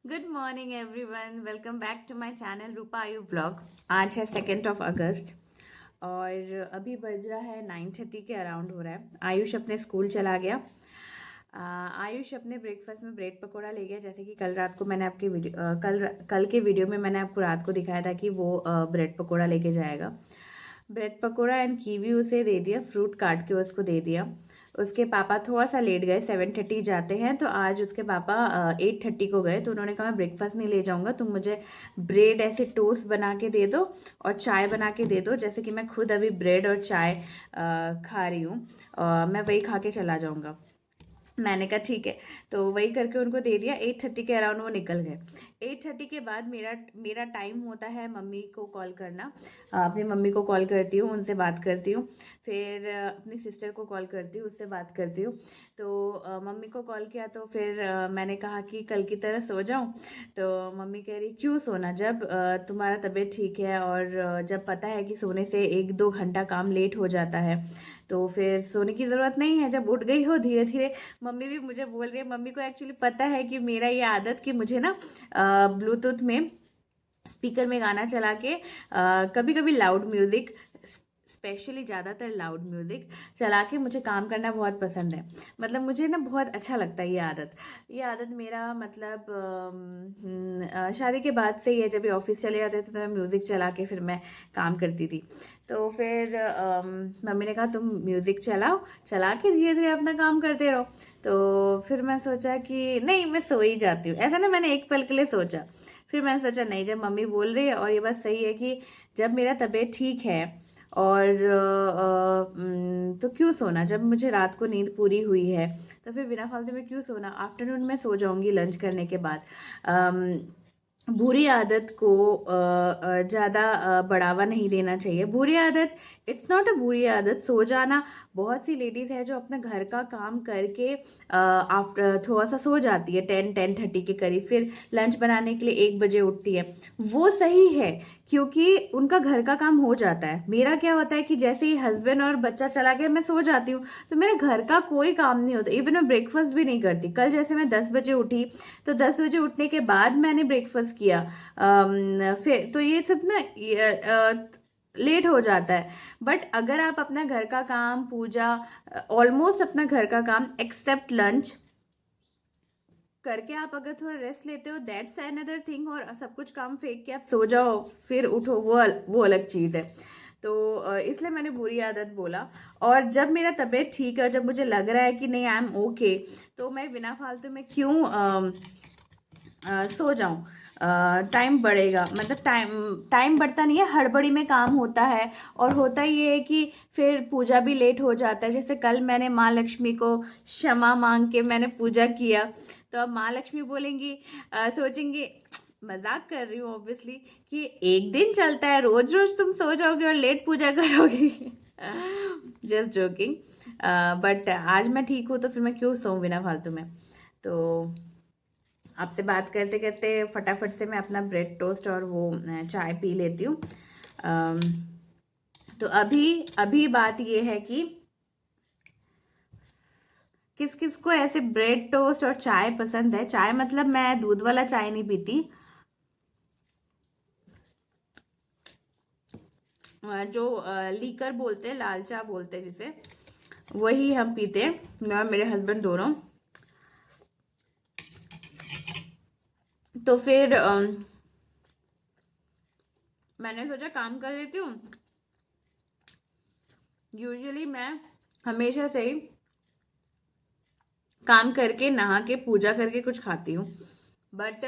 Good morning everyone, welcome back to my channel Rupa Ayu blog. आज है 2 अगस्त और अभी बज रहा है 9:30 के अराउंड हो रहा है। आयुष अपने स्कूल चला गया। आयुष अपने ब्रेकफास्ट में ब्रेड पकौड़ा ले गया, जैसे कि कल रात को मैंने आपके वीडियो कल के वीडियो में मैंने आपको रात को दिखाया था कि वो ब्रेड पकौड़ा लेके जाएगा। ब्रेड पकौड़ा एंड कीवी उसे दे दिया, फ्रूट काट के उसको दे दिया। उसके पापा थोड़ा सा लेट गए, 7:30 जाते हैं, तो आज उसके पापा 8:30 को गए। तो उन्होंने कहा मैं ब्रेकफास्ट नहीं ले जाऊंगा, तुम मुझे ब्रेड ऐसे टोस्ट बना के दे दो और चाय बना के दे दो, जैसे कि मैं खुद अभी ब्रेड और चाय खा रही हूँ। मैं वही खा के चला जाऊँगा। मैंने कहा ठीक है, तो वही करके उनको दे दिया। 8:30 के अराउंड वो निकल गए। 8:30 के बाद मेरा मेरा टाइम होता है मम्मी को कॉल करना। अपनी मम्मी को कॉल करती हूँ, उनसे बात करती हूँ। फिर अपनी सिस्टर को कॉल करती हूँ, उससे बात करती हूँ। तो मम्मी को कॉल किया तो फिर मैंने कहा कि कल की तरह सो जाऊँ। तो मम्मी कह रही क्यों सोना, जब तुम्हारा तबीयत ठीक है और जब पता है कि सोने से 1-2 घंटा काम लेट हो जाता है तो फिर सोने की ज़रूरत नहीं है। जब उठ गई हो धीरे धीरे। मम्मी भी मुझे बोल रही है, मम्मी को एक्चुअली पता है कि मेरा ये आदत कि मुझे ना ब्लूटूथ में स्पीकर में गाना चला के कभी कभी लाउड म्यूज़िक, स्पेशली ज़्यादातर लाउड म्यूज़िक चला के मुझे काम करना बहुत पसंद है। मतलब मुझे ना बहुत अच्छा लगता है ये आदत मेरा मतलब शादी के बाद से ही है। जब भी ऑफिस चले जाते थे तो मैं म्यूज़िक चला के फिर मैं काम करती थी। तो फिर मम्मी ने कहा तुम म्यूज़िक चलाओ, चला के धीरे धीरे अपना काम करते रहो। तो फिर मैं सोचा कि नहीं, मैं सो ही जाती हूँ। ऐसा ना मैंने एक पल के लिए सोचा। फिर मैंने सोचा नहीं, जब मम्मी बोल रही है और ये बात सही है कि जब मेरा तबीयत ठीक है और तो क्यों सोना, जब मुझे रात को नींद पूरी हुई है तो फिर बिना फालतू में क्यों सोना। आफ्टरनून में सो जाऊंगी लंच करने के बाद। बुरी आदत को ज़्यादा बढ़ावा नहीं देना चाहिए। बुरी आदत, इट्स नॉट अ बुरी आदत सो जाना। बहुत सी लेडीज़ है जो अपना घर का काम करके आफ्टर थोड़ा सा सो जाती है 10-10:30 के करीब, फिर लंच बनाने के लिए 1 बजे उठती है। वो सही है क्योंकि उनका घर का काम हो जाता है। मेरा क्या होता है कि जैसे ही हस्बैंड और बच्चा चला गया मैं सो जाती हूँ, तो मेरे घर का कोई काम नहीं होता। इवन मैं ब्रेकफास्ट भी नहीं करती। कल जैसे मैं 10 बजे उठी, तो 10 बजे उठने के बाद मैंने ब्रेकफास्ट किया। फिर तो ये सब ना लेट हो जाता है। बट अगर आप अपना घर का काम, पूजा, ऑलमोस्ट अपना घर का काम एक्सेप्ट लंच करके आप अगर थोड़ा रेस्ट लेते हो, दैट्स अनदर थिंग। और सब कुछ काम फेंक के आप सो जाओ फिर उठो, वो अलग चीज़ है। तो इसलिए मैंने बुरी आदत बोला। और जब मेरा तबीयत ठीक है, जब मुझे लग रहा है कि नहीं आई एम ओके, तो मैं बिना फालतू में क्यों सो जाऊं। टाइम बढ़ेगा, मतलब टाइम टाइम बढ़ता नहीं है, हड़बड़ी में काम होता है। और होता ये है कि फिर पूजा भी लेट हो जाता है। जैसे कल मैंने माँ लक्ष्मी को क्षमा मांग के मैंने पूजा किया, तो अब माँ लक्ष्मी बोलेंगी, सोचेंगी मजाक कर रही हूँ ऑब्वियसली, कि एक दिन चलता है, रोज रोज तुम सो जाओगे और लेट पूजा करोगे। Just joking. बट आज मैं ठीक हूँ तो फिर मैं क्यों सोऊं बिना फालतू में। तो आपसे बात करते करते फटाफट से मैं अपना ब्रेड टोस्ट और वो चाय पी लेती हूँ। अम, तो अभी अभी बात ये है कि किस किस को ऐसे ब्रेड टोस्ट और चाय पसंद है। चाय मतलब मैं दूध वाला चाय नहीं पीती। जो लीकर बोलते हैं, लाल चाय बोलते हैं जिसे, वही हम पीते हैं, मैं और मेरे हस्बैंड दोनों। तो फिर मैंने सोचा काम कर लेती हूँ। यूजुअली मैं हमेशा से ही काम करके, नहा के, पूजा करके कुछ खाती हूँ। बट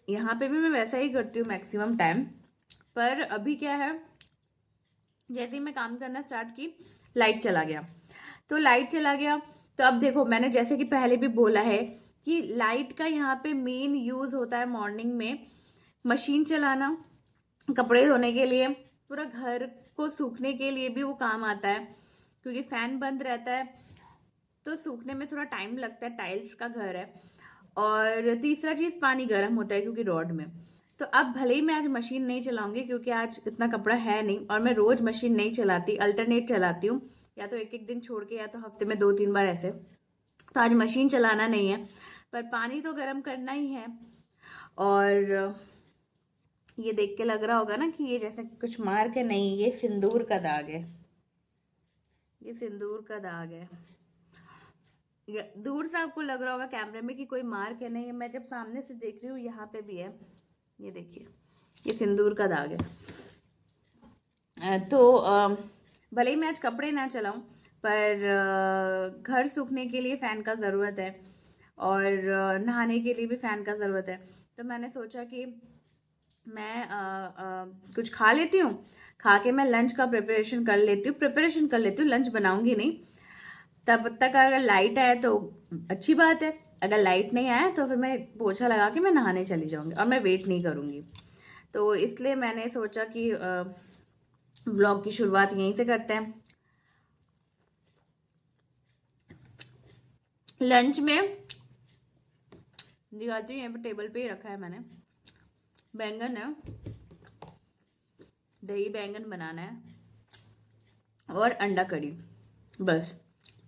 यहाँ पे भी मैं वैसा ही करती हूँ मैक्सिमम टाइम। पर अभी क्या है, जैसे ही मैं काम करना स्टार्ट की, लाइट चला गया। तो लाइट चला गया, तो अब देखो, मैंने जैसे कि पहले भी बोला है कि लाइट का यहाँ पे मेन यूज़ होता है मॉर्निंग में मशीन चलाना, कपड़े धोने के लिए, पूरा घर को सूखने के लिए भी वो काम आता है। क्योंकि फैन बंद रहता है तो सूखने में थोड़ा टाइम लगता है, टाइल्स का घर है। और तीसरा चीज़, पानी गर्म होता है क्योंकि रॉड में। तो अब भले ही मैं आज मशीन नहीं चलाऊंगी क्योंकि आज इतना कपड़ा है नहीं, और मैं रोज मशीन नहीं चलाती, अल्टरनेट चलाती हूँ, या तो एक एक दिन छोड़ के, या तो हफ्ते में 2-3 बार ऐसे। तो आज मशीन चलाना नहीं है। पर पानी तो गर्म करना ही है। और ये देख के लग रहा होगा ना कि ये जैसे कुछ मार के नहीं, ये सिंदूर का दाग है, ये सिंदूर का दाग है। दूर से आपको लग रहा होगा कैमरे में कि कोई मार के नहीं है, मैं जब सामने से देख रही हूँ यहाँ पे भी है, ये देखिए, ये सिंदूर का दाग है। तो भले ही मैं आज कपड़े ना चलाऊं, पर घर सूखने के लिए फ़ैन का ज़रूरत है, और नहाने के लिए भी फ़ैन का ज़रूरत है। तो मैंने सोचा कि मैं कुछ खा लेती हूँ, खा के मैं लंच का प्रिपरेशन कर लेती हूँ, लंच बनाऊंगी नहीं। तब तक अगर लाइट आए तो अच्छी बात है, अगर लाइट नहीं आए तो फिर मैं पोछा लगा के मैं नहाने चली जाऊंगी और मैं वेट नहीं करूंगी। तो इसलिए मैंने सोचा कि व्लॉग की शुरुआत यहीं से करते हैं। लंच में दिखाती हूँ, यहाँ पे टेबल पे ही रखा है मैंने, बैंगन है, दही बैंगन बनाना है और अंडा करी, बस।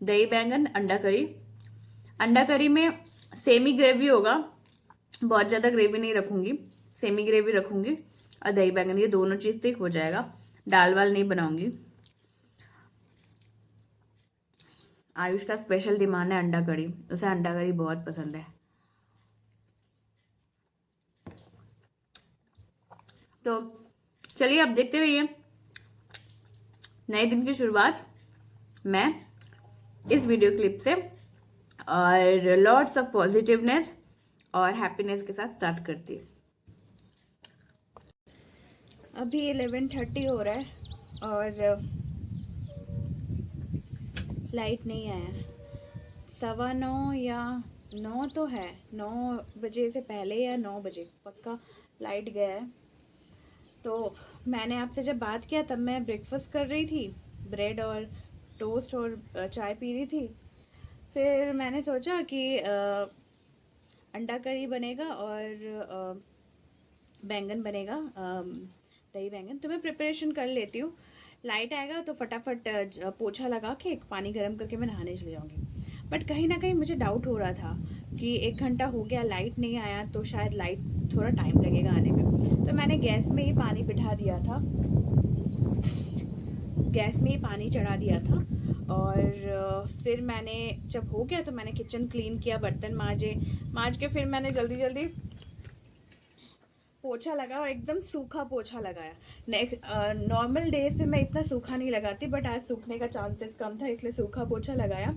दही बैंगन अंडा करी, अंडा करी में सेमी ग्रेवी होगा, बहुत ज़्यादा ग्रेवी नहीं रखूँगी, सेमी ग्रेवी रखूँगी, और दही बैंगन, ये दोनों चीज़ ठीक हो जाएगा। दाल वाल नहीं बनाऊँगी। आयुष का स्पेशल डिमांड है अंडा करी, उसे अंडा करी बहुत पसंद है। तो चलिए अब देखते रहिए नए दिन की शुरुआत मैं इस वीडियो क्लिप से, और लॉट्स ऑफ पॉजिटिवनेस और हैप्पीनेस के साथ स्टार्ट करती हूँ। अभी 11:30 हो रहा है और लाइट नहीं आया। 9:15 या 9 तो है, 9 बजे से पहले या 9 बजे पक्का लाइट गया है। तो मैंने आपसे जब बात किया तब मैं ब्रेकफास्ट कर रही थी, ब्रेड और टोस्ट और चाय पी रही थी। फिर मैंने सोचा कि अंडा करी बनेगा और बैंगन बनेगा, दही बैंगन। तो मैं प्रिपरेशन कर लेती हूँ, लाइट आएगा तो फटाफट पोछा लगा के पानी गर्म करके मैं नहाने चली जाऊँगी। बट कहीं ना कहीं मुझे डाउट हो रहा था कि 1 घंटा हो गया लाइट नहीं आया, तो शायद लाइट थोड़ा टाइम लगेगा आने में। तो मैंने गैस में ही पानी बिठा दिया था, गैस में ही पानी चढ़ा दिया था। और फिर मैंने जब हो गया तो मैंने किचन क्लीन किया, बर्तन मांज के फिर मैंने जल्दी जल्दी पोछा लगा, और एकदम सूखा पोछा लगाया। नॉर्मल डेज पे मैं इतना सूखा नहीं लगाती, बट आज सूखने का चांसेस कम था, इसलिए सूखा पोछा लगाया।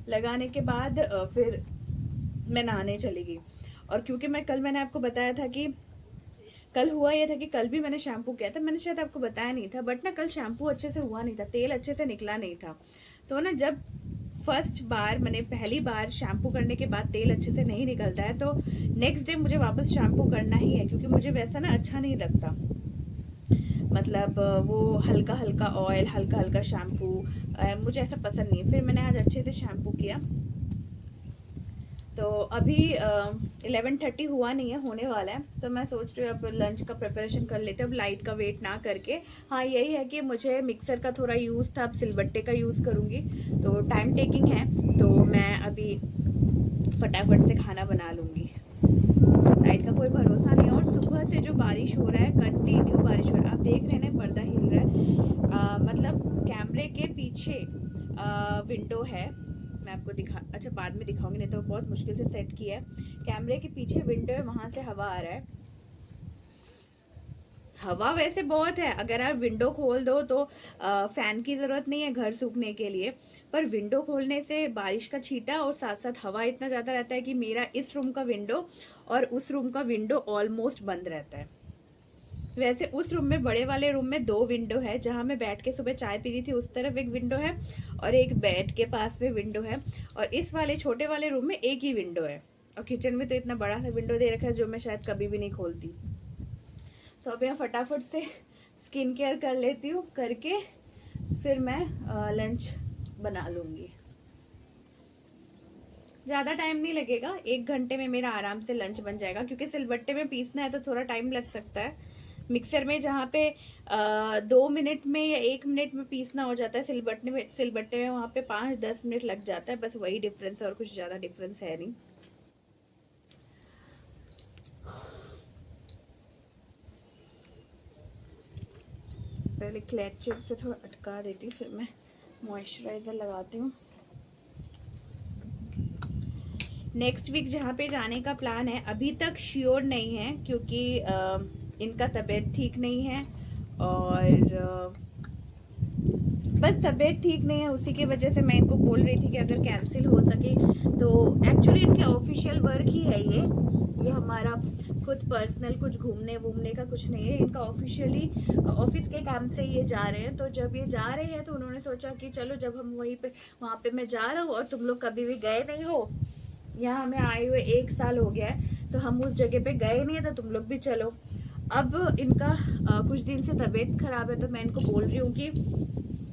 लगाने के बाद फिर मैं नहाने चली गई। और क्योंकि मैंने आपको बताया था कि कल हुआ ये था कि कल भी मैंने शैम्पू किया था, मैंने शायद आपको बताया नहीं था, बट ना कल शैम्पू अच्छे से हुआ नहीं था, तेल अच्छे से निकला नहीं था। तो ना जब फर्स्ट बार मैंने पहली बार शैम्पू करने के बाद तेल अच्छे से नहीं निकलता है, तो नेक्स्ट डे मुझे वापस शैम्पू करना ही है, क्योंकि मुझे वैसा ना अच्छा नहीं लगता। मतलब वो हल्का हल्का ऑयल, हल्का हल्का शैम्पू मुझे ऐसा पसंद नहीं है। फिर मैंने आज अच्छे से शैम्पू किया। तो अभी 11:30 हुआ नहीं है, होने वाला है। तो मैं सोच रही हूँ अब लंच का प्रिपरेशन कर लेते हैं, अब लाइट का वेट ना करके। हाँ यही है कि मुझे मिक्सर का थोड़ा यूज़ था, अब सिलबट्टे का यूज़ करूँगी, तो टाइम टेकिंग है। तो मैं अभी फटाफट से खाना बना लूँगी। लाइट का कोई भरोसा नहीं है, और सुबह से जो बारिश हो रहा है, कंटिन्यू बारिश हो रहा है। आप देख रहे हैं ना, पर्दा हिल रहा है। मतलब कैमरे के पीछे विंडो है, मैं आपको अच्छा बाद में दिखाऊंगी, नहीं तो बहुत मुश्किल से सेट किया है। कैमरे के पीछे विंडो है, वहां से हवा आ रहा है। हवा वैसे बहुत है, अगर आप विंडो खोल दो तो फैन की ज़रूरत नहीं है घर सूखने के लिए, पर विंडो खोलने से बारिश का छींटा और साथ साथ हवा इतना ज़्यादा रहता है कि मेरा इस रूम का विंडो और उस रूम का विंडो ऑलमोस्ट बंद रहता है। वैसे उस रूम में, बड़े वाले रूम में 2 विंडो है, जहाँ मैं बैठ के सुबह चाय पी रही थी उस तरफ एक विंडो है, और एक बेड के पास में विंडो है, और इस वाले छोटे वाले रूम में एक ही विंडो है। और किचन में तो इतना बड़ा सा विंडो दे रखा है जो मैं शायद कभी भी नहीं खोलती। तो अब यहाँ फटाफट से स्किन केयर कर लेती हूँ, करके फिर मैं लंच बना लूँगी। ज़्यादा टाइम नहीं लगेगा, 1 घंटे में मेरा आराम से लंच बन जाएगा, क्योंकि सिलबट्टे में पीसना है तो थोड़ा टाइम लग सकता है। मिक्सर में जहाँ पे 2 मिनट में या 1 मिनट में पीसना हो जाता है, सिलबट्टे में वहाँ पे 5-10 मिनट लग जाता है, बस वही डिफरेंस है, और कुछ ज़्यादा डिफरेंस है नहीं। पहले क्लेचर से थोड़ा अटका देती हूँ, फिर मैं मॉइस्चराइज़र लगाती हूँ। नेक्स्ट वीक जहाँ पे जाने का प्लान है अभी तक श्योर नहीं है, क्योंकि इनका तबीयत ठीक नहीं है और बस तबीयत ठीक नहीं है, उसी की वजह से मैं इनको बोल रही थी कि अगर कैंसिल हो सके तो। एक्चुअली इनके ऑफिशियल वर्क ही है ये हमारा खुद पर्सनल कुछ घूमने वूमने का कुछ नहीं है, इनका ऑफिशियली ऑफिस के काम से ये जा रहे हैं। तो जब ये जा रहे हैं तो उन्होंने सोचा कि चलो जब हम वहाँ पे मैं जा रहा हूँ और तुम लोग कभी भी गए नहीं हो, यहाँ हमें आए हुए 1 साल हो गया है, तो हम उस जगह पे गए नहीं है, तो तुम लोग भी चलो। अब इनका कुछ दिन से तबीयत खराब है, तो मैं इनको बोल रही हूँ कि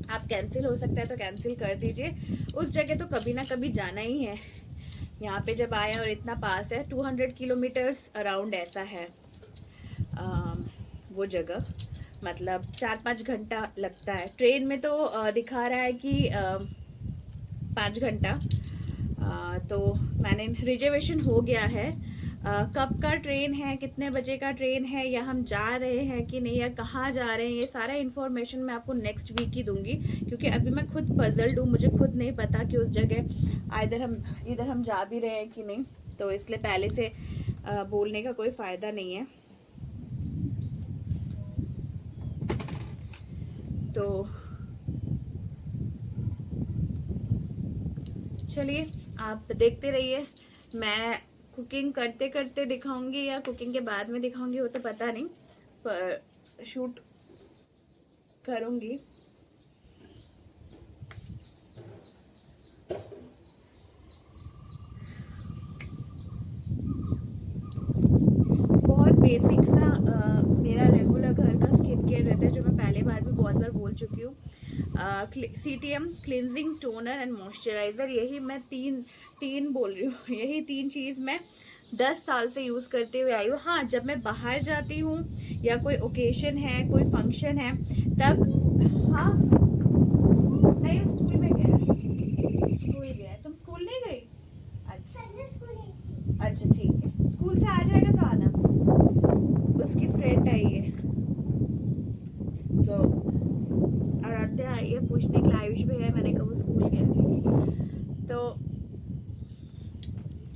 आप कैंसिल हो सकता है तो कैंसिल कर दीजिए, उस जगह तो कभी ना कभी जाना ही है। यहाँ पे जब आए और इतना पास है, 200 किलोमीटर्स अराउंड ऐसा है वो जगह, मतलब 4-5 घंटा लगता है। ट्रेन में तो दिखा रहा है कि 5 घंटा। तो मैंने रिजर्वेशन हो गया है। कब का ट्रेन है, कितने बजे का ट्रेन है, या हम जा रहे हैं कि नहीं, या कहाँ जा रहे हैं, ये सारा इन्फॉर्मेशन मैं आपको नेक्स्ट वीक ही दूंगी, क्योंकि अभी मैं खुद पजल्ड हूँ, मुझे खुद नहीं पता कि उस जगह इधर हम जा भी रहे हैं कि नहीं, तो इसलिए पहले से बोलने का कोई फ़ायदा नहीं है। तो चलिए आप देखते रहिए, मैं कुकिंग करते करते दिखाऊंगी या कुकिंग के बाद में दिखाऊंगी वो तो पता नहीं, पर शूट करूंगी। बहुत बेसिक सा मेरा रेगुलर घर का स्किन केयर रहता है, जो मैं पहले बार भी बहुत बार बोल चुकी हूँ। CTM cleansing toner and moisturiser, यही मैं तीन बोल रही हूँ, यही 3 चीज़ मैं 10 साल से यूज़ करते हुए आई हूँ। हाँ, जब मैं बाहर जाती हूँ या कोई ओकेशन है, कोई फंक्शन है, तब हाँ नहीं, स्कूल में गया, स्कूल गया। तुम स्कूल नहीं गई? अच्छा ठीक है, स्कूल से आ जाएगा तो आना, उसकी फ्रेंड आई है तो आराध्या आई है पूछने के लिए, आयुष भी है, मैंने कहा वो स्कूल गया। तो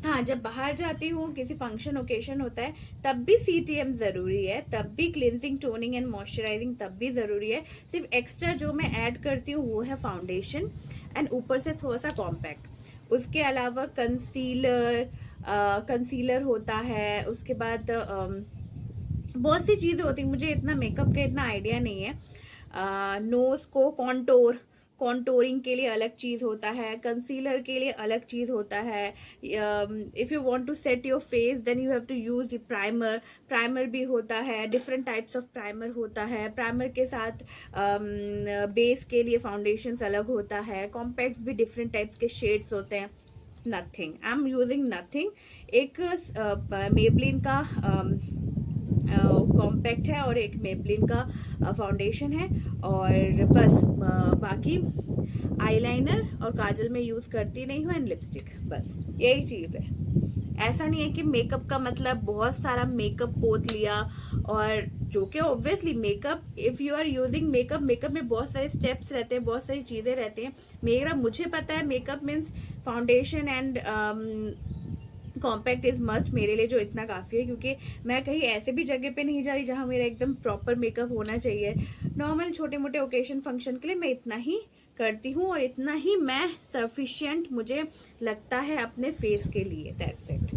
हाँ, जब बाहर जाती हूँ, किसी फंक्शन ओकेशन होता है, तब भी CTM ज़रूरी है, तब भी क्लिनजिंग टोनिंग एंड मॉइस्चराइजिंग तब भी ज़रूरी है। सिर्फ एक्स्ट्रा जो मैं ऐड करती हूँ वो है फाउंडेशन एंड ऊपर से थोड़ा सा कॉम्पैक्ट। उसके अलावा कंसीलर होता है, उसके बाद बहुत सी चीज़ें होती हैं, मुझे इतना मेकअप का इतना आइडिया नहीं है। नोज़ को कॉन्टोरिंग के लिए अलग चीज़ होता है, कंसीलर के लिए अलग चीज़ होता है। If you want to set your face then you have to use primer भी होता है, डिफरेंट टाइप्स ऑफ प्राइमर होता है। प्राइमर के साथ बेस के लिए फाउंडेशंस अलग होता है, कॉम्पैक्ट्स भी डिफरेंट टाइप्स के शेड्स होते हैं। Nothing, I am using nothing. एक मेबलिन का कॉम्पैक्ट है और एक मेबलिन का फाउंडेशन है, और बस बाकी आईलाइनर और काजल में यूज़ करती नहीं हूँ, एंड लिपस्टिक, बस यही चीज़ है। ऐसा नहीं है कि मेकअप का मतलब बहुत सारा मेकअप पोत लिया, और जो कि obviously makeup, if you are using makeup में बहुत सारे स्टेप्स रहते हैं, बहुत सारी चीज़ें रहती हैं। मुझे पता है makeup means foundation and compact is must मेरे लिए, जो इतना काफ़ी है, क्योंकि मैं कहीं ऐसे भी जगह पे नहीं जा रही जहाँ मेरा एकदम प्रॉपर मेकअप होना चाहिए। नॉर्मल छोटे मोटे ओकेशन फंक्शन के लिए मैं इतना ही करती हूँ, और इतना ही मैं सफिशिएंट मुझे लगता है अपने फेस के लिए, दैट्स इट।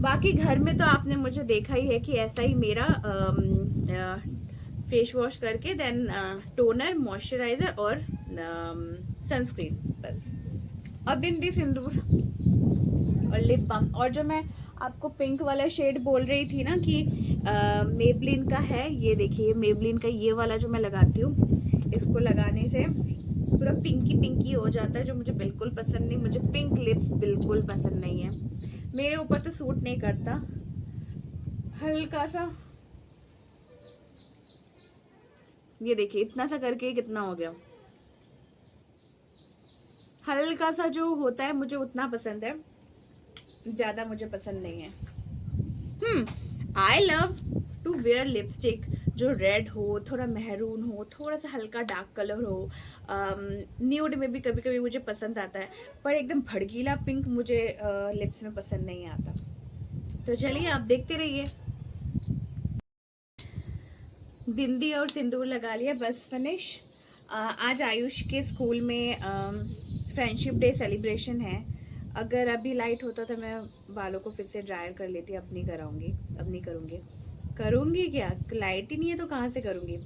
बाकी घर में तो आपने मुझे देखा ही है कि ऐसा ही मेरा फेस वॉश करके देन टोनर, मॉइस्चराइज़र और सनस्क्रीन, बस, और बिंदी सिंदूर और लिप बाम। और जो मैं आपको पिंक वाला शेड बोल रही थी ना कि मेबलिन का है, ये देखिए मेबलिन का ये वाला जो मैं लगाती हूँ, इसको लगाने से पूरा पिंकी हो जाता है, जो मुझे बिल्कुल पसंद नहीं। मुझे पिंक लिप्स बिल्कुल पसंद नहीं है, मेरे ऊपर तो सूट नहीं करता। हल्का सा, ये देखिए इतना सा करके कितना हो गया, हल्का सा जो होता है मुझे उतना पसंद है, ज़्यादा मुझे पसंद नहीं है। I love to wear lipstick जो रेड हो, थोड़ा मेहरून हो, थोड़ा सा हल्का डार्क कलर हो। न्यूड में भी कभी कभी मुझे पसंद आता है, पर एकदम भड़कीला पिंक मुझे लिप्स में पसंद नहीं आता। तो चलिए आप देखते रहिए। बिंदी और सिंदूर लगा लिया, बस फिनिश। आज आयुष के स्कूल में फ्रेंडशिप डे सेलिब्रेशन है। अगर अभी लाइट होता तो मैं बालों को फिर से ड्रायर कर लेती, अब नहीं कराऊंगी, अब नहीं करूँगी। करूँगी क्या, लाइट ही नहीं है तो कहाँ से करूँगी।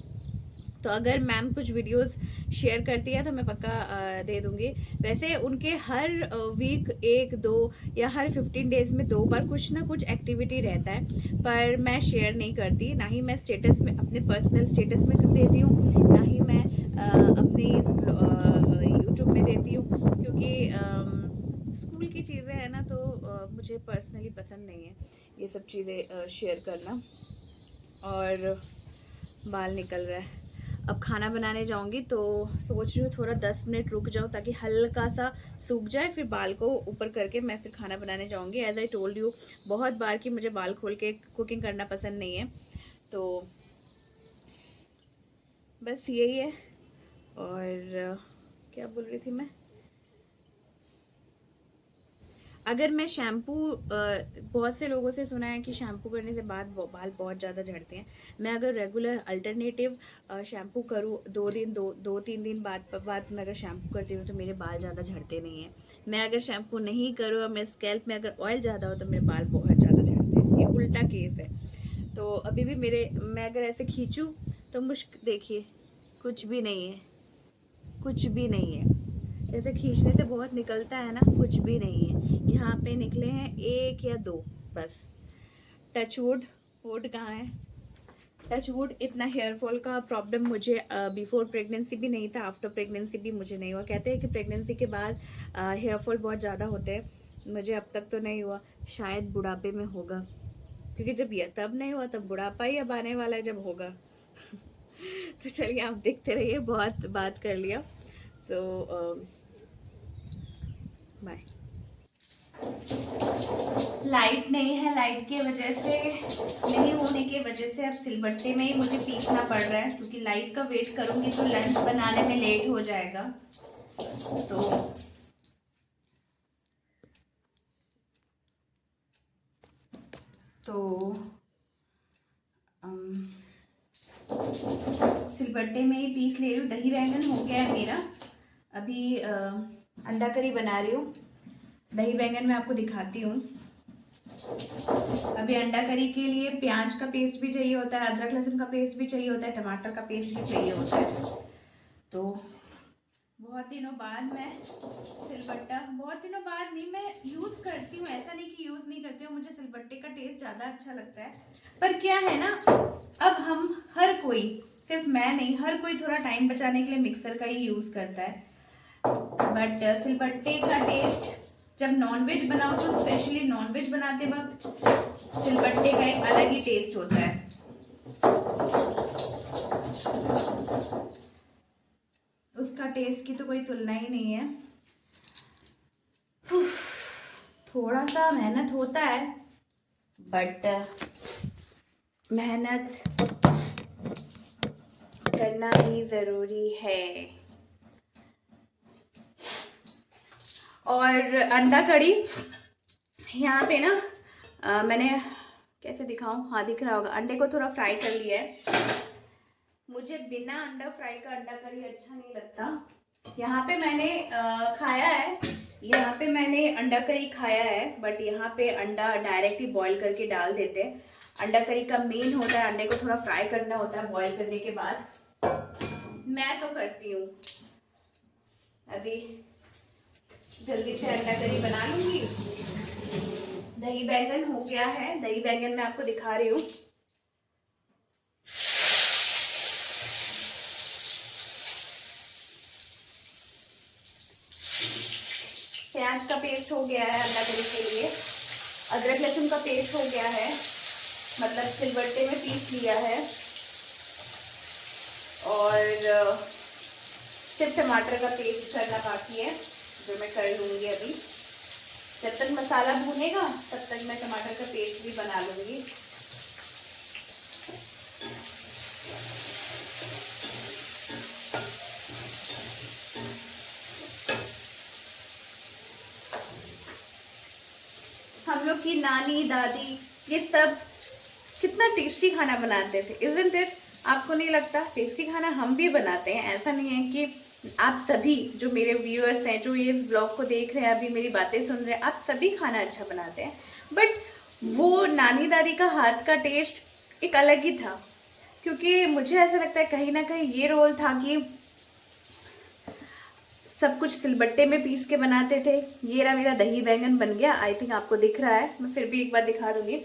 तो अगर मैम कुछ वीडियोस शेयर करती है तो मैं पक्का दे दूँगी। वैसे उनके हर वीक 1-2 या हर 15 डेज़ में 2 बार कुछ ना कुछ एक्टिविटी रहता है, पर मैं शेयर नहीं करती। ना ही मैं स्टेटस में, अपने पर्सनल स्टेटस में देती हूँ, ना ही मैं अपनी यूट्यूब में देती हूँ, क्योंकि स्कूल की चीज़ें हैं ना, तो मुझे पर्सनली पसंद नहीं है ये सब चीज़ें शेयर करना। और बाल निकल रहा है। अब खाना बनाने जाऊंगी तो सोच रही हूँ थोड़ा 10 मिनट रुक जाऊँ ताकि हल्का सा सूख जाए, फिर बाल को ऊपर करके मैं फिर खाना बनाने जाऊंगी। एज आई टोल्ड यू बहुत बार कि मुझे बाल खोल के कुकिंग करना पसंद नहीं है, तो बस यही है। और क्या बोल रही थी मैं, अगर मैं शैम्पू, बहुत से लोगों से सुना है कि शैम्पू करने से बाल बहुत ज़्यादा झड़ते हैं। मैं अगर रेगुलर अल्टरनेटिव शैम्पू करूँ 2-3 दिन बाद मैं अगर शैम्पू करती हूँ तो मेरे बाल ज़्यादा झड़ते नहीं हैं। मैं अगर शैम्पू नहीं करूँ और मेरे स्कैल्प में अगर ऑयल ज़्यादा हो तो मेरे बाल बहुत ज़्यादा झड़ते हैं। ये उल्टा केस है। तो अभी भी मैं अगर ऐसे खींचूँ तो मुश्क देखिए, कुछ भी नहीं है, कुछ भी नहीं है। जैसे खींचने से बहुत निकलता है ना, कुछ भी नहीं है। यहाँ पे निकले हैं 1 या 2 बस। टचवुड, वुड कहाँ है, टचवुड। इतना हेयर फॉल का प्रॉब्लम मुझे बिफोर प्रेगनेंसी भी नहीं था, आफ्टर प्रेगनेंसी भी मुझे नहीं हुआ। कहते हैं कि प्रेगनेंसी के बाद हेयर फॉल बहुत ज़्यादा होते हैं। मुझे अब तक तो नहीं हुआ, शायद बुढ़ापे में होगा, क्योंकि जब ये तब नहीं हुआ तब बुढ़ापा ही अब आने वाला है जब होगा। तो चलिए आप देखते रहिए, बहुत बात कर लिया। तो बाय। लाइट नहीं है, लाइट के वजह से, नहीं होने के वजह से अब सिलबट्टे में ही मुझे पीसना पड़ रहा है, क्योंकि लाइट का वेट करूँगी तो लंच बनाने में लेट हो जाएगा। तो सिलबट्टे में ही पीस ले रही हूँ। दही बैंगन हो गया है मेरा। अभी अंडा करी बना रही हूँ। दही बैंगन मैं आपको दिखाती हूँ। अभी अंडा करी के लिए प्याज का पेस्ट भी चाहिए होता है, अदरक लहसुन का पेस्ट भी चाहिए होता है, टमाटर का पेस्ट भी चाहिए होता है। तो बहुत दिनों बाद मैं सिलबट्टा, बहुत दिनों बाद नहीं, मैं यूज़ करती हूँ, ऐसा नहीं कि यूज़ नहीं करती हूँ। मुझे सिलबट्टे का टेस्ट ज़्यादा अच्छा लगता है। पर क्या है ना, अब हम हर कोई, सिर्फ मैं नहीं, हर कोई थोड़ा टाइम बचाने के लिए मिक्सर का ही यूज़ करता है। बट सिलबट्टे का टेस्ट, जब नॉनवेज बनाओ तो स्पेशली नॉनवेज बनाते वक्त सिलबट्टे का एक अलग ही टेस्ट होता है। उसका टेस्ट की तो कोई तुलना ही नहीं है। थोड़ा सा मेहनत होता है, बट मेहनत करना ही ज़रूरी है। और अंडा कड़ी यहाँ पे ना मैंने कैसे दिखाऊं, हाँ दिख रहा होगा, अंडे को थोड़ा फ्राई कर लिया है। मुझे बिना अंडा फ्राई का अंडा करी अच्छा नहीं लगता। यहाँ पे मैंने खाया है, यहाँ पे मैंने अंडा करी खाया है, बट यहाँ पे अंडा डायरेक्ट ही बॉईल करके डाल देते हैं। अंडा करी का मेन होता है अंडे को थोड़ा फ्राई करना होता है बॉईल करने के बाद। मैं तो करती हूँ। अभी जल्दी से अंडा करी बना लूँगी। दही बैंगन हो गया है, दही बैंगन मैं आपको दिखा रही हूँ। प्याज का पेस्ट हो गया है अंडा करी के लिए, अदरक लहसुन का पेस्ट हो गया है, मतलब सिलबट्टे में पीस लिया है, और सिर्फ टमाटर का पेस्ट करना बाकी है, जो मैं कर लूँगी अभी। जब तक मसाला भूनेगा तब तक मैं टमाटर का पेस्ट भी बना लूँगी। हम लोग की नानी दादी ये सब कितना टेस्टी खाना बनाते थे, इज़न्ट इट? आपको नहीं लगता? टेस्टी खाना हम भी बनाते हैं, ऐसा नहीं है कि आप सभी जो मेरे व्यूअर्स हैं, जो ये ब्लॉग को देख रहे हैं, अभी मेरी बातें सुन रहे हैं, आप सभी खाना अच्छा बनाते हैं, बट वो नानी दादी का हाथ का टेस्ट एक अलग ही था। क्योंकि मुझे ऐसा लगता है कहीं ना कहीं ये रोल था कि सब कुछ सिलबट्टे में पीस के बनाते थे। ये रहा मेरा दही बैंगन बन गया, आई थिंक आपको दिख रहा है, मैं फिर भी एक बार दिखा दूंगी।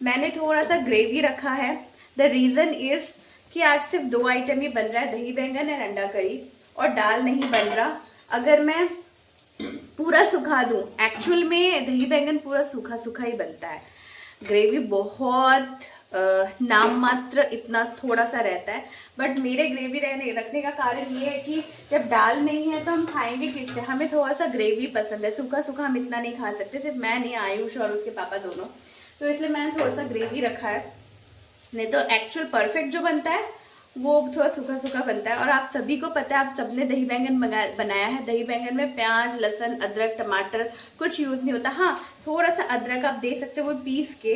मैंने थोड़ा सा ग्रेवी रखा है। द रीज़न इज़ कि आज सिर्फ 2 आइटम ही बन रहा है, दही बैंगन और अंडा करी, और दाल नहीं बन रहा। अगर मैं पूरा सुखा दूँ, एक्चुअल में दही बैंगन पूरा सूखा सूखा ही बनता है, ग्रेवी बहुत नाम मात्र इतना थोड़ा सा रहता है। बट मेरे ग्रेवी रखने का कारण ये है कि जब दाल नहीं है तो हम खाएंगे किससे, हमें थोड़ा सा ग्रेवी पसंद है, सूखा सूखा हम इतना नहीं खा सकते, सिर्फ मैं नहीं, आयुष और उसके पापा दोनों, तो इसलिए मैंने थोड़ा सा ग्रेवी रखा है। नहीं तो एक्चुअल परफेक्ट जो बनता है वो थोड़ा सूखा सूखा बनता है। और आप सभी को पता है, आप सबने दही बैंगन बनाया है, दही बैंगन में प्याज लहसुन अदरक टमाटर कुछ यूज़ नहीं होता। हाँ, थोड़ा सा अदरक आप दे सकते हो वो पीस के।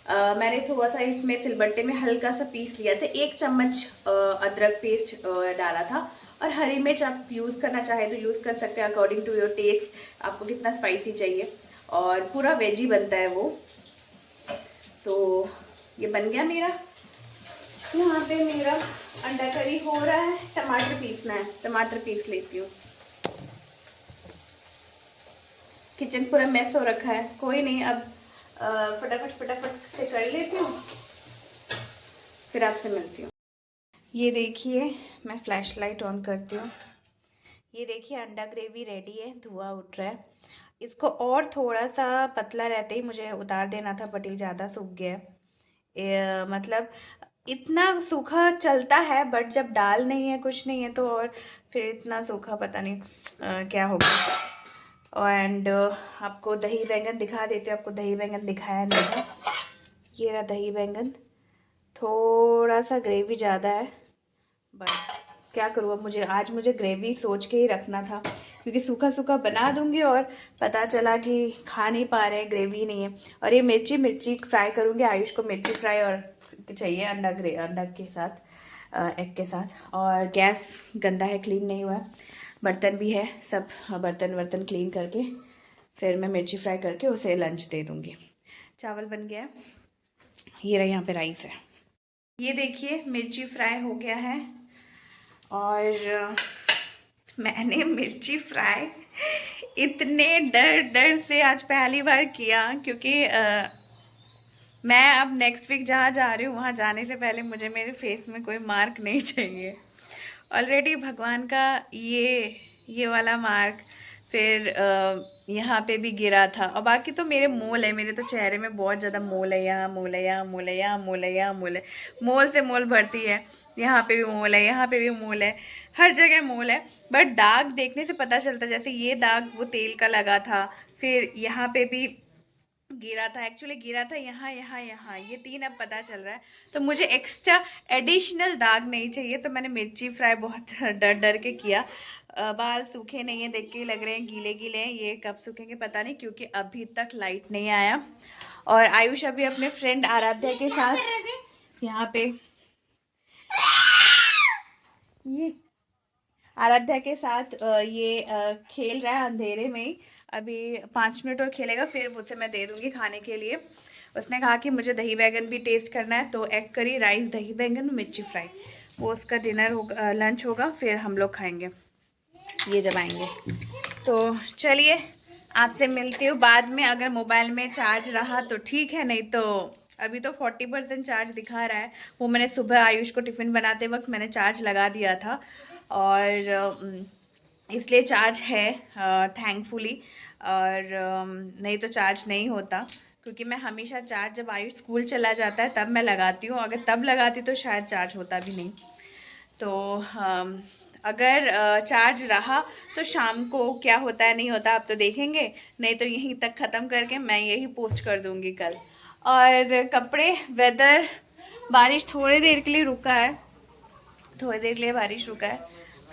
मैंने थोड़ा सा इसमें सिलबट्टे में हल्का सा पीस लिया था, 1 चम्मच अदरक पेस्ट डाला था। और हरी मिर्च आप यूज़ करना चाहे तो यूज़ कर सकते हैं अकॉर्डिंग टू योर टेस्ट, आपको कितना स्पाइसी चाहिए। और पूरा वेजी बनता है वो। तो ये बन गया मेरा। यहाँ पे मेरा अंडा करी हो रहा है, टमाटर पीसना है, टमाटर पीस लेती हूँ। किचन पूरा मेस हो रखा है, कोई नहीं, अब फटाफट से कर लेती हूँ, फिर आपसे मिलती हूँ। ये देखिए, मैं फ्लैश लाइट ऑन करती हूँ। ये देखिए अंडा ग्रेवी रेडी है, धुआं उठ रहा है। इसको और थोड़ा सा पतला रहते ही मुझे उतार देना था, बट ये ज़्यादा सूख गया है। मतलब इतना सूखा चलता है, बट जब दाल नहीं है कुछ नहीं है तो और फिर इतना सूखा पता नहीं क्या होगा। एंड आपको दही बैंगन दिखा देते हैं, आपको दही बैंगन दिखाया नहीं था। ये रहा दही बैंगन, थोड़ा सा ग्रेवी ज़्यादा है, बट क्या करूँ अब, मुझे ग्रेवी सोच के ही रखना था, क्योंकि सूखा सूखा बना दूंगी और पता चला कि खा नहीं पा रहे, ग्रेवी नहीं है। और ये मिर्ची फ्राई करूँगी, आयुष को मिर्ची फ्राई और चाहिए अंडा के साथ, एग के साथ। और गैस गंदा है, क्लीन नहीं हुआ है, बर्तन भी है, सब बर्तन क्लीन करके फिर मैं मिर्ची फ्राई करके उसे लंच दे दूँगी। चावल बन गया है, ये रहा, यहाँ पे राइस है। ये देखिए मिर्ची फ्राई हो गया है। और मैंने मिर्ची फ्राई इतने डर से आज पहली बार किया, क्योंकि मैं अब नेक्स्ट वीक जहाँ जा रही हूँ वहाँ जाने से पहले मुझे मेरे फेस में कोई मार्क नहीं चाहिए। ऑलरेडी भगवान का ये वाला मार्क, फिर यहाँ पे भी गिरा था, और बाकी तो मेरे मोल है, मेरे तो चेहरे में बहुत ज़्यादा मोल है, यहाँ मोल है, यहाँ मोल है, यहाँ मोल है, यहाँ मोल है, मोल से मोल भरती है। यहाँ पे भी मोल है, यहाँ पे भी मोल है, हर जगह मोल है। बट दाग देखने से पता चलता, जैसे ये दाग वो तेल का लगा था, फिर यहाँ पे भी गिरा था, एक्चुअली गिरा था यहाँ यहाँ यहाँ, ये 3 अब पता चल रहा है। तो मुझे एक्स्ट्रा एडिशनल दाग नहीं चाहिए, तो मैंने मिर्ची फ्राई बहुत डर के किया। बाल सूखे नहीं है, देख के लग रहे हैं गीले गीले हैं, ये कब सूखेंगे पता नहीं, क्योंकि अभी तक लाइट नहीं आया। और आयुष अभी अपने फ्रेंड आराध्या के साथ यहाँ पे, ये आराध्या के साथ ये खेल रहा है अंधेरे में ही। अभी 5 मिनट और खेलेगा, फिर उसे मैं दे दूँगी खाने के लिए। उसने कहा कि मुझे दही बैंगन भी टेस्ट करना है, तो एग करी, राइस, दही बैंगन, मिर्ची फ्राई, वो उसका डिनर होगा, लंच होगा, फिर हम लोग खाएंगे ये जब आएंगे। तो चलिए आपसे मिलती हूँ बाद में। अगर मोबाइल में चार्ज रहा तो ठीक है, नहीं तो अभी तो 40% चार्ज दिखा रहा है। वो मैंने सुबह आयुष को टिफ़िन बनाते वक्त मैंने चार्ज लगा दिया था, और इसलिए चार्ज है थैंकफुली। और नहीं तो चार्ज नहीं होता, क्योंकि मैं हमेशा चार्ज जब आयुष स्कूल चला जाता है तब मैं लगाती हूँ, अगर तब लगाती तो शायद चार्ज होता भी नहीं। तो अगर चार्ज रहा तो शाम को क्या होता है नहीं होता आप तो देखेंगे, नहीं तो यहीं तक ख़त्म करके मैं यही पोस्ट कर दूँगी कल। और कपड़े, वेदर, बारिश थोड़ी देर के लिए रुका है, थोड़ी देर के लिए बारिश रुका है,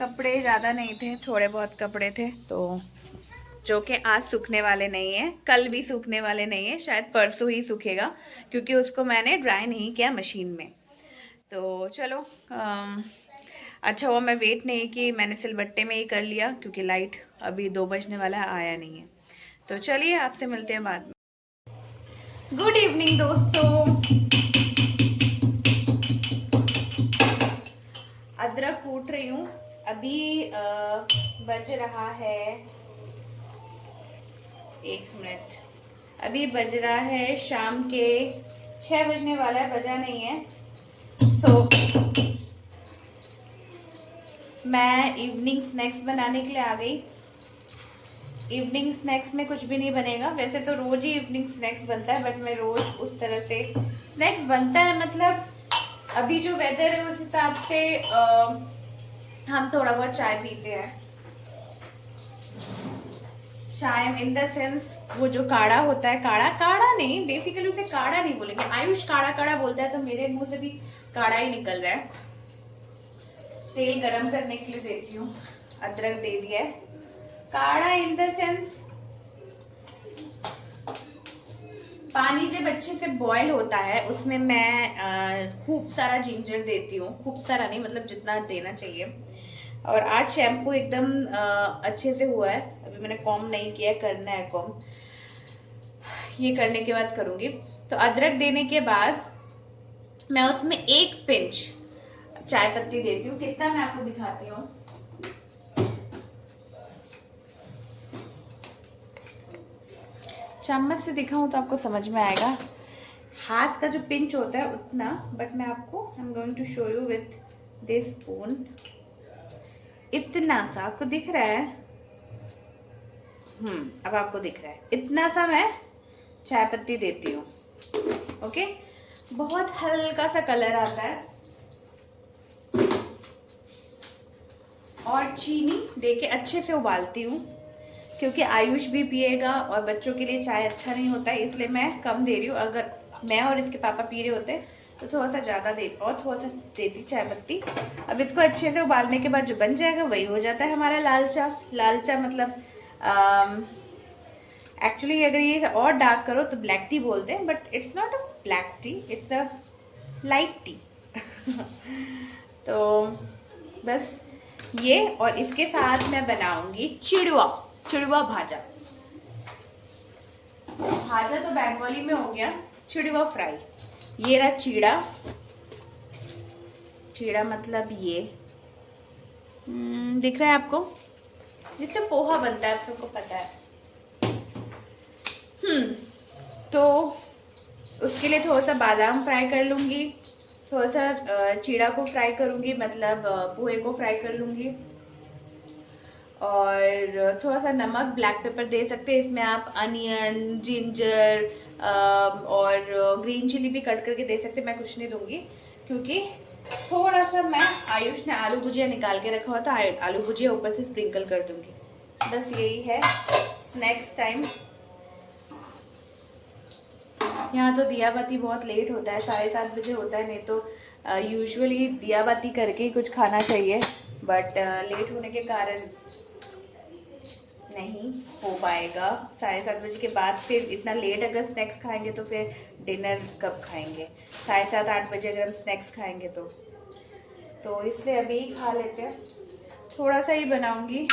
कपड़े ज़्यादा नहीं थे, थोड़े बहुत कपड़े थे, तो जो कि आज सूखने वाले नहीं है, कल भी सूखने वाले नहीं है, शायद परसों ही सूखेगा क्योंकि उसको मैंने ड्राई नहीं किया मशीन में। तो चलो अच्छा हुआ मैं वेट नहीं की, मैंने सिलबट्टे में ही कर लिया क्योंकि लाइट अभी 2 बजने वाला है, आया नहीं है। तो चलिए आपसे मिलते हैं बाद में। गुड इवनिंग दोस्तों। अदरक कूट रही हूँ अभी। बज रहा है, 1 मिनट, अभी बज रहा है शाम के 6 बजने वाला है, बजा नहीं है। मैं इवनिंग स्नैक्स बनाने के लिए आ गई। इवनिंग स्नैक्स में कुछ भी नहीं बनेगा, वैसे तो रोज ही इवनिंग स्नैक्स बनता है, बट मैं रोज उस तरह से स्नैक्स बनता है, मतलब अभी जो वेदर है उस हिसाब से हम थोड़ा बहुत चाय पीते हैं। चाय इन द सेंस वो जो काढ़ा होता है, काढ़ा काढ़ा नहीं, बेसिकली उसे काढ़ा नहीं बोलेंगे, आयुष काढ़ा काढ़ा बोलता है, तो मेरे मुंह से भी काढ़ा ही निकल रहा है। तेल गरम करने के लिए देती हूँ, अदरक दे दिया है। काढ़ा इन द सेंस पानी जब अच्छे से बॉयल होता है उसमें मैं खूब सारा जिंजर देती हूँ, खूब सारा नहीं, मतलब जितना देना चाहिए। और आज शैम्पू एकदम अच्छे से हुआ है, अभी मैंने कॉम नहीं किया, करना है कॉम, ये करने के बाद करूँगी। तो अदरक देने के बाद मैं उसमें 1 पिंच चाय पत्ती देती हूँ। कितना मैं आपको दिखाती हूँ, चम्मच से दिखाऊं तो आपको समझ में आएगा, हाथ का जो पिंच होता है उतना, बट मैं आपको I am going to show you with this spoon. इतना सा आपको दिख रहा है, अब आपको दिख रहा है, इतना सा मैं चाय पत्ती देती हूँ। ओके, बहुत हल्का सा कलर आता है। और चीनी देके अच्छे से उबालती हूँ क्योंकि आयुष भी पिएगा और बच्चों के लिए चाय अच्छा नहीं होता है, इसलिए मैं कम दे रही हूँ। अगर मैं और इसके पापा पी रहे होते तो थोड़ा सा ज़्यादा दे और थोड़ा सा देती चाय पत्ती। अब इसको अच्छे से उबालने के बाद जो बन जाएगा वही हो जाता है हमारा लाल चाय। लाल चाय मतलब एक्चुअली अगर ये और डार्क करो तो ब्लैक टी बोलते हैं, but it's not a black T, it's a light T. तो बस ये, और इसके साथ मैं बनाऊंगी चिड़वा, चिड़वा भाजा। भाजा तो बंगाली में हो गया, चिड़वा फ्राई। ये रहा चीड़ा, चीड़ा मतलब ये दिख रहा है आपको, जिससे पोहा बनता है, सबको पता है। तो उसके लिए थोड़ा सा बादाम फ्राई कर लूँगी, थोड़ा सा चीड़ा को फ्राई करूँगी, मतलब पोहे को फ्राई कर लूँगी, और थोड़ा सा नमक, ब्लैक पेपर दे सकते हैं इसमें आप, अनियन, जिंजर और ग्रीन चिली भी कट करके दे सकते हैं। मैं कुछ नहीं दूंगी क्योंकि थोड़ा सा मैं, आयुष ने आलू भुजिया निकाल के रखा हुआ था, आलू भुजिया ऊपर से स्प्रिंकल कर दूंगी। बस यही है स्नैक्स टाइम। यहाँ तो दिया बाती बहुत लेट होता है, 7:30 बजे होता है, नहीं तो यूजुअली दिया बाती करके ही कुछ खाना चाहिए, बट लेट होने के कारण नहीं हो पाएगा। 7:30 बजे के बाद फिर इतना लेट अगर स्नैक्स खाएंगे तो फिर डिनर कब खाएंगे? 7:30 8 बजे अगर हम स्नैक्स खाएंगे तो इसलिए अभी ही खा लेते हैं। थोड़ा सा ही बनाऊंगी,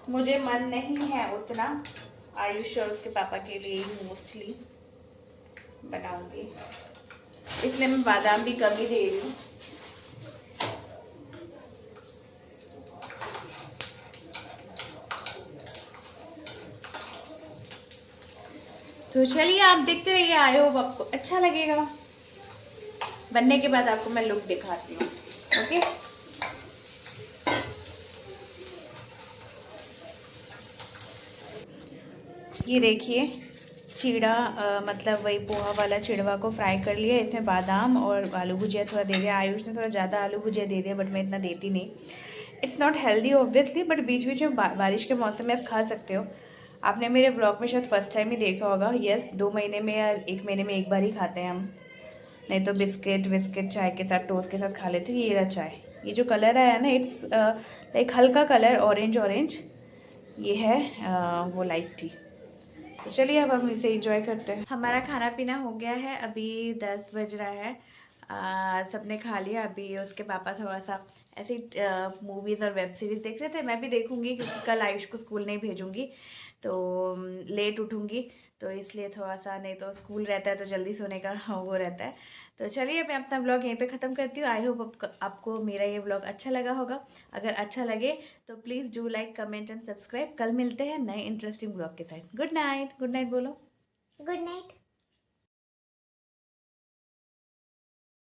मुझे मन नहीं है उतना, आयुष और उसके पापा के लिए ही मोस्टली बनाऊंगी, इसलिए मैं बादाम भी कम ही दे रही हूँ। तो चलिए आप देखते रहिए, आई होप आपको अच्छा लगेगा। बनने के बाद आपको मैं लुक दिखाती हूँ। ओके, ये देखिए चीड़ा, मतलब वही पोहा वाला चिड़वा को फ्राई कर लिया, इसमें बादाम और आलू भुजिया थोड़ा दे दिया। आयुष ने थोड़ा ज़्यादा आलू भुजिया दे दिया, बट मैं इतना देती नहीं, it's not healthy obviously, but बीच बीच में बारिश के मौसम में आप खा सकते हो। आपने मेरे ब्लॉग में शायद फर्स्ट टाइम ही देखा होगा, यस 2 महीने में या 1 महीने में एक बार ही खाते हैं हम, नहीं तो बिस्किट चाय के साथ, टोस्ट के साथ खा लेते हैं। ये रहा चाय, ये जो कलर आया ना, इट्स लाइक हल्का कलर ऑरेंज ऑरेंज, ये है वो लाइट टी। तो चलिए अब हम इसे एंजॉय करते हैं। हमारा खाना पीना हो गया है, अभी 10 बज रहा है। सबने खा लिया। अभी उसके पापा थोड़ा सा ऐसे मूवीज़ और वेब सीरीज़ देख रहे थे। मैं भी देखूंगी क्योंकि कल आयुष को स्कूल नहीं भेजूंगी, तो लेट उठूंगी, तो इसलिए थोड़ा सा, नहीं तो स्कूल रहता है तो जल्दी सोने का वो रहता है। तो चलिए मैं अपना ब्लॉग यहीं पे ख़त्म करती हूँ। आई होप आपको मेरा ये ब्लॉग अच्छा लगा होगा। अगर अच्छा लगे तो please do like, comment and subscribe. कल मिलते हैं नए इंटरेस्टिंग ब्लॉग के साथ। Good night. गुड नाइट बोलो। Good night.